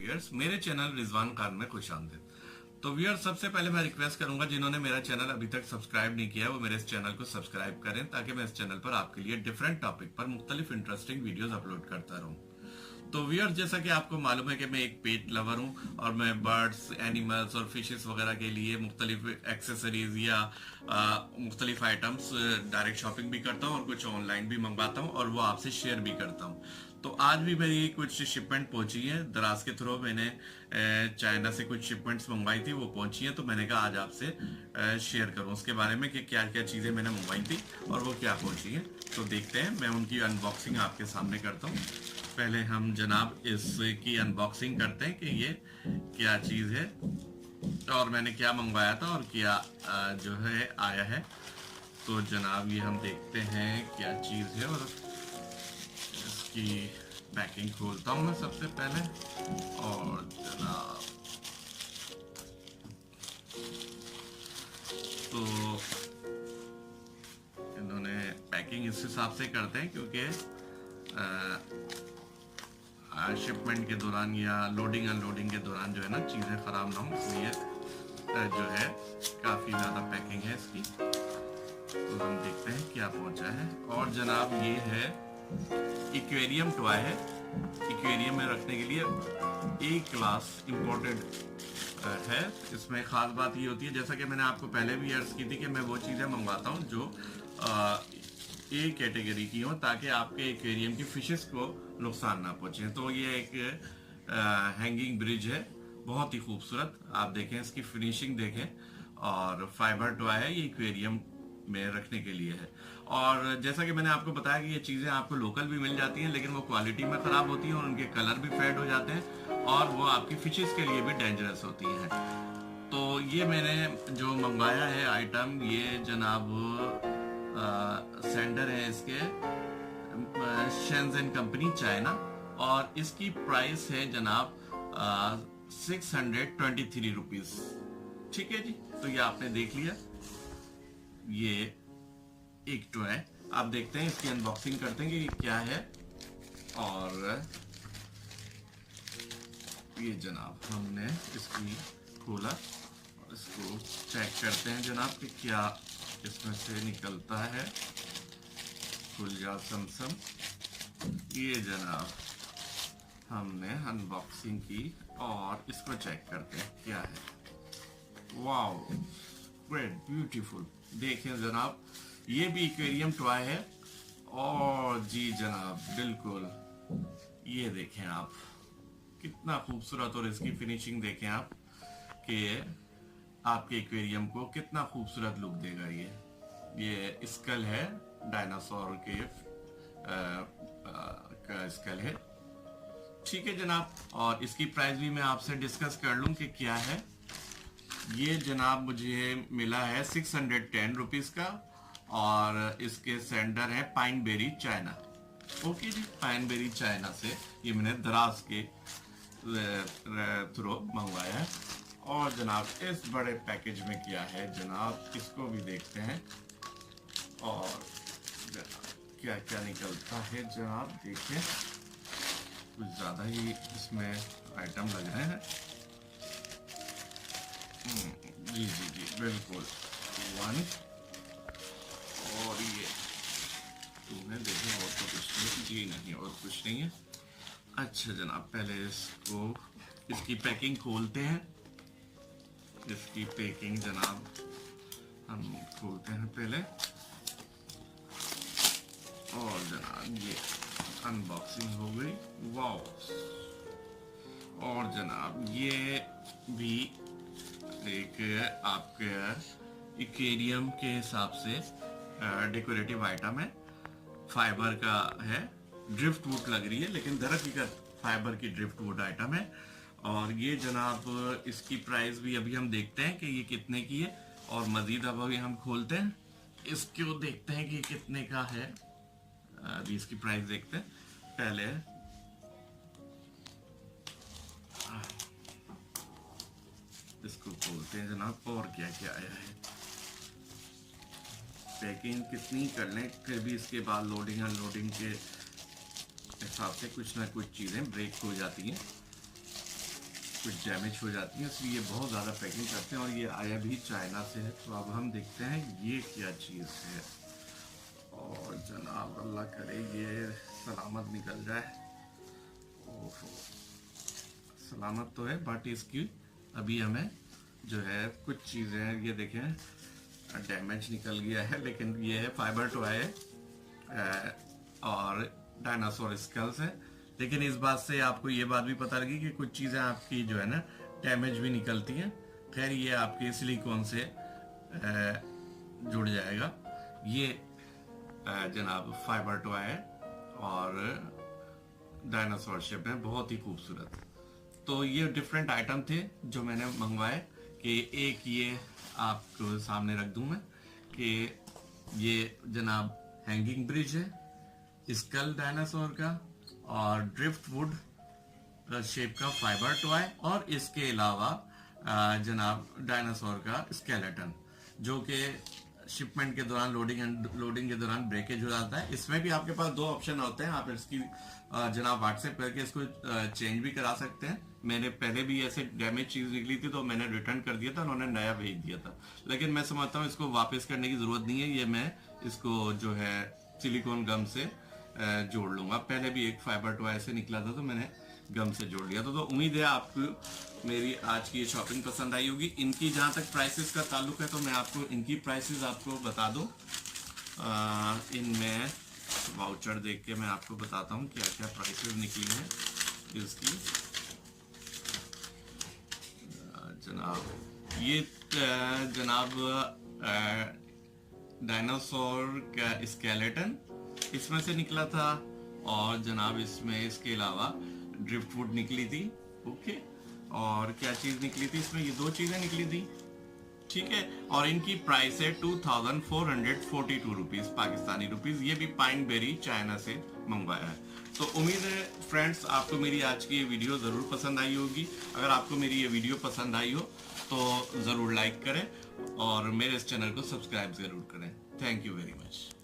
Viewers, मेरे channel Rizwan Khan में खुशामदीद। तो व्यूअर्स, सबसे पहले मैं रिक्वेस्ट करूंगा जिन्होंने मेरा चैनल अभी तक सब्सक्राइब नहीं किया है वो मेरे इस चैनल को सब्सक्राइब करें, ताकि मैं इस चैनल पर आपके लिए डिफरेंट टॉपिक पर मुख्तलिफ इंटरेस्टिंग वीडियोस अपलोड करता रहूं। तो व्यूअर्स, जैसा कि आपको मालूम है कि मैं एक पेट लवर हूं और मैं बर्ड्स, एनिमल्स और फिशेस वगैरह के लिए मुख्तलिफ एक्सेसरीज या मुख्तलिफ आइटम्स डायरेक्ट शॉपिंग भी करता हूं और कुछ ऑनलाइन भी मंगवाता हूं और वो आपसे शेयर भी करता हूं। तो आज भी मेरी कुछ शिपमेंट पहुंची है दराज के थ्रू। मैंने चाइना से कुछ शिपमेंट्स मंगवाई थी, वो पहुंची है, तो मैंने कहा आज आपसे शेयर करूं उसके बारे में कि क्या क्या चीज़ें मैंने मंगवाई थी और वो क्या पहुंची है। तो देखते हैं, मैं उनकी अनबॉक्सिंग आपके सामने करता हूँ। पहले हम जनाब इसकी अनबॉक्सिंग करते हैं कि ये क्या चीज़ है और मैंने क्या मंगवाया था और क्या जो है आया है। तो जनाब ये हम देखते हैं क्या चीज़ है और इसकी पैकिंग खोलता हूँ मैं सबसे पहले। और जनाब तो इन्होंने पैकिंग इस हिसाब से करते हैं क्योंकि शिपमेंट के दौरान या लोडिंग अनलोडिंग के दौरान जो है ना चीज़ें ख़राब ना हो, इसलिए जो है काफ़ी ज़्यादा पैकिंग है इसकी। तो हम देखते हैं क्या पहुंचा है। और जनाब ये है एक्वेरियम टॉय है, एक्वेरियम में रखने के लिए ए क्लास इम्पोर्टेड है। इसमें ख़ास बात ये होती है, जैसा कि मैंने आपको पहले भी अर्ज की थी, कि मैं वो चीज़ें मंगवाता हूँ जो ए कैटेगरी की हो, ताकि आपके एक्वेरियम की फिशेस को नुकसान ना पहुंचे। तो ये एक हैंगिंग ब्रिज है, बहुत ही खूबसूरत। आप देखें इसकी फिनिशिंग देखें, और फाइबर टॉय है, ये एक्वेरियम में रखने के लिए है। और जैसा कि मैंने आपको बताया कि ये चीज़ें आपको लोकल भी मिल जाती हैं, लेकिन वो क्वालिटी में ख़राब होती हैं और उनके कलर भी फेड हो जाते हैं और वो आपकी फिशेस के लिए भी डेंजरस होती हैं। तो ये मैंने जो मंगवाया है आइटम, ये जनाब सेंडर है इसके शेंजन कंपनी चाइना, और इसकी प्राइस है जनाब 623 रुपीज। ठीक है जी, तो ये आपने देख लिया, ये एक टॉय। आप देखते हैं, इसकी अनबॉक्सिंग करते हैं कि क्या है। और ये जनाब हमने इसकी खोला और इसको चेक करते हैं जनाब कि क्या इसमें से निकलता है। खुल जा समसम। ये जनाब हमने अनबॉक्सिंग की और इसको चेक करते हैं क्या है। Wow, great, beautiful. देखें जनाब, ये भी एक्वेरियम टॉय है। और जी जनाब, बिल्कुल, ये देखें आप, कितना खूबसूरत। और इसकी फिनिशिंग देखें आप कि आपके एक्वेरियम को कितना खूबसूरत लुक देगा। ये स्कल है, डायनासोर के का स्कल है। ठीक है जनाब, और इसकी प्राइस भी मैं आपसे डिस्कस कर लूं कि क्या है। ये जनाब मुझे मिला है 610 रुपीज का, और इसके सेंडर है पाइन बेरी चाइना। ओके जी, पाइन बेरी चाइना से ये मैंने दराज के थ्रू मंगवाया है। और जनाब इस बड़े पैकेज में क्या है जनाब, इसको भी देखते हैं और जनाब क्या क्या निकलता है। जनाब देखिए, कुछ ज़्यादा ही इसमें आइटम लग रहे हैं। जी जी जी, बिल्कुल, वन। और ये तुमने देखे, और तो कुछ नहीं जी, नहीं और कुछ नहीं है। अच्छा जनाब, पहले इसकी पैकिंग खोलते हैं। इसकी पैकिंग जनाब हम खोलते हैं पहले। और जनाब ये अनबॉक्सिंग हो गई। वाओ। और जनाब ये भी एक आपके एक्वेरियम के हिसाब से डेकोरेटिव आइटम है, फाइबर का है। ड्रिफ्ट वुड लग रही है, लेकिन दरअसल फाइबर की ड्रिफ्ट वुड आइटम है। और ये जनाब इसकी प्राइस भी अभी हम देखते हैं कि ये कितने की है। और मजीद अब अभी हम खोलते हैं इसको, देखते हैं कि कितने का है। अभी इसकी प्राइस देखते हैं पहले। इसको खोलते हैं जनाब, और क्या क्या आया है। पैकिंग कितनी कर लें, फिर भी इसके बाद लोडिंग अनलोडिंग के हिसाब से कुछ ना कुछ चीज़ें ब्रेक हो जाती हैं। कुछ डैमेज हो जाती है, इसलिए बहुत ज़्यादा पैकिंग करते हैं। और ये आया भी चाइना से है। तो अब हम देखते हैं ये क्या चीज़ है। और जनाब अल्लाह करे ये सलामत निकल जाए। ओहो, सलामत तो है बट इसकी अभी हमें जो है कुछ चीज़ें, ये देखें डैमेज निकल गया है, लेकिन ये है फाइबर टॉय है और डायनासोर स्कल्स है। लेकिन इस बात से आपको ये बात भी पता लगी कि कुछ चीज़ें आपकी जो है ना डैमेज भी निकलती हैं। खैर ये आपके सिलिकॉन से जुड़ जाएगा। ये जनाब फाइबर टॉय है और डायनासोर शेप में, बहुत ही खूबसूरत। तो ये डिफरेंट आइटम थे जो मैंने मंगवाए कि एक ये आपको सामने रख दूं मैं कि ये जनाब हैंगिंग ब्रिज है स्कल डायनासोर का और ड्रिफ्ट वुड शेप का फाइबर टॉय, और इसके अलावा जनाब डायनासोर का स्केलेटन जो कि शिपमेंट के दौरान लोडिंग के दौरान ब्रेकेज हो जाता है। इसमें भी आपके पास दो ऑप्शन होते हैं, आप इसकी जनाब व्हाट्सएप करके इसको चेंज भी करा सकते हैं। मैंने पहले भी ऐसे डैमेज चीज निकली थी तो मैंने रिटर्न कर दिया था, उन्होंने नया भेज दिया था। लेकिन मैं समझता हूँ इसको वापस करने की जरूरत नहीं है, ये मैं इसको जो है सिलिकॉन गम से जोड़ लूंगा। पहले भी एक फाइबर टॉय से निकला था तो मैंने गम से जोड़ लिया था। तो उम्मीद है आपको मेरी आज की ये शॉपिंग पसंद आई होगी। इनकी जहाँ तक प्राइसेस का ताल्लुक है तो मैं आपको इनकी प्राइसेस आपको बता दूं। इनमें वाउचर देख के मैं आपको बताता हूँ क्या क्या प्राइसेस निकली हैं इसकी। जनाब ये जनाब डायनासोर का स्केलेटन इसमें से निकला था, और जनाब इसमें इसके अलावा ड्रिफ्टवुड निकली थी। ओके, और क्या चीज निकली थी इसमें, ये दो चीजें निकली थी, ठीक है। और इनकी प्राइस है 2442 रुपीज पाकिस्तानी रुपीज। ये भी पाइन बेरी चाइना से मंगवाया है। तो उम्मीद है फ्रेंड्स आपको मेरी आज की ये वीडियो जरूर पसंद आई होगी। अगर आपको मेरी ये वीडियो पसंद आई हो तो जरूर लाइक करें और मेरे इस चैनल को सब्सक्राइब जरूर करें। Thank you very much.